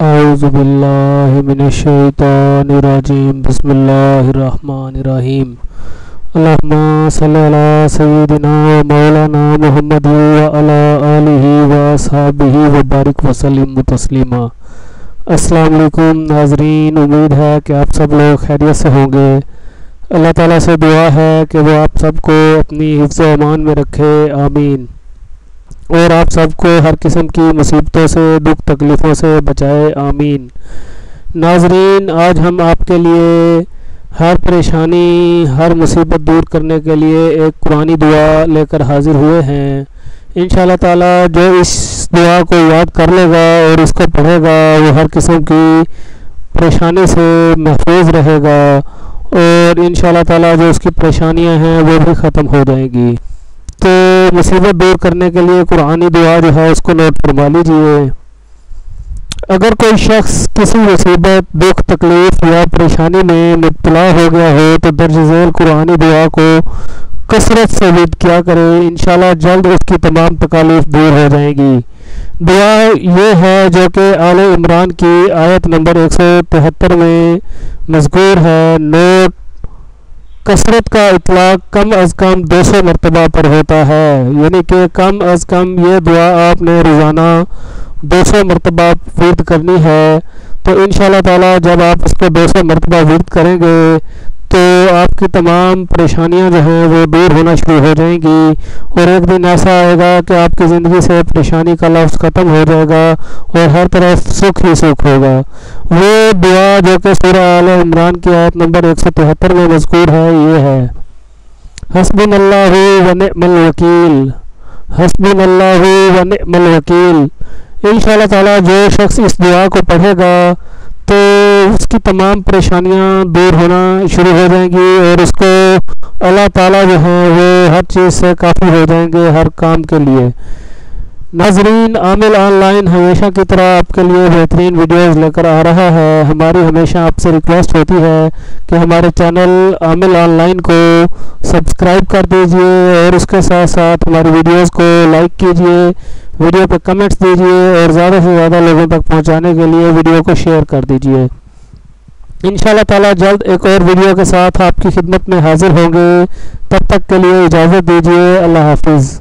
اعوذ باللہ من الشیطان الرجیم بسم اللہ الرحمن الرحیم اللہم صلی علی سیدنا مولانا محمد وعلی آلہ واصحابہ وبارک وسلم تسلیما۔ السلام علیکم ناظرین، امید ہے کہ آپ سب لوگ خیریت سے ہوں گے۔ اللہ تعالیٰ سے دعا ہے کہ وہ آپ سب کو اپنی حفظ و امان میں رکھے، آمین، اور آپ سب کو ہر قسم کی مصیبتوں سے، دکھ تکلیفوں سے بچائے، آمین۔ ناظرین، آج ہم آپ کے لیے ہر پریشانی، ہر مصیبت دور کرنے کے لیے ایک قرآنی دعا لے کر حاضر ہوئے ہیں۔ انشاءاللہ تعالیٰ جو اس دعا کو یاد کر لے گا اور اس کو پڑھے گا وہ ہر قسم کی پریشانی سے محفوظ رہے گا، اور انشاءاللہ تعالیٰ جو اس کی پریشانیاں ہیں وہ بھی ختم ہو جائیں گی۔ تو مصیبت دور کرنے کے لیے قرآنی دعا جو ہے اس کو نوٹ فرما لیجئے۔ اگر کوئی شخص کسی مصیبت، دکھ، تکلیف یا پریشانی میں مبتلا ہو گیا ہو تو درج ذیل قرآنی دعا کو کثرت سے ورد کیا کرے، انشاءاللہ جلد اس کی تمام تکالیف دور ہو جائیں گی۔ دعا یہ ہے جو کہ آل عمران کی آیت نمبر 173 میں مذکور ہے۔ نوٹ: کثرت کا اطلاق کم از کم 200 مرتبہ پر ہوتا ہے، یعنی کہ کم از کم یہ دعا آپ نے روزانہ 200 مرتبہ ورد کرنی ہے۔ تو انشاءاللہ تعالیٰ جب آپ اس کو 200 مرتبہ ورد کریں گے تو آپ کی تمام پریشانیاں جو ہیں وہ دور ہونا شروع ہو جائیں گی، اور ایک دن ایسا آئے گا کہ آپ کی زندگی سے پریشانی کا لفظ ختم ہو جائے گا اور ہر طرف سکھ ہی سکھ ہوگا۔ وہ دعا جو کہ سورہ آل عمران کی آیت نمبر 173 میں مذکور ہے یہ ہے: حسبنا اللہ و نعم الوکیل، حسبنا اللہ و نعم الوکیل۔ انشاءاللہ تعالیٰ جو شخص اس دعا کو پڑھے گا تو اس کی تمام پریشانیاں دور ہونا شروع ہو جائیں گی، اور اس کو اللہ تعالیٰ جو ہیں وہ ہر چیز سے کافی ہو جائیں گے، ہر کام کے لیے۔ ناظرین، عامل آن لائن ہمیشہ کی طرح آپ کے لیے بہترین ویڈیوز لے کر آ رہا ہے۔ ہماری ہمیشہ آپ سے ریکویسٹ ہوتی ہے کہ ہمارے چینل عامل آن لائن کو سبسکرائب کر دیجئے، اور اس کے ساتھ ساتھ ہماری ویڈیوز کو لائک کیجئے، ویڈیو پہ کمنٹس دیجئے، اور زیادہ سے زیادہ لوگوں تک پہنچانے کے لیے ویڈیو کو شیئر کر دیجئے۔ انشاءاللہ تعالیٰ جلد ایک اور ویڈیو کے ساتھ آپ کی خدمت میں حاضر ہوں گے۔ تب تک کے لیے اجازت دیجئے، اللہ حافظ۔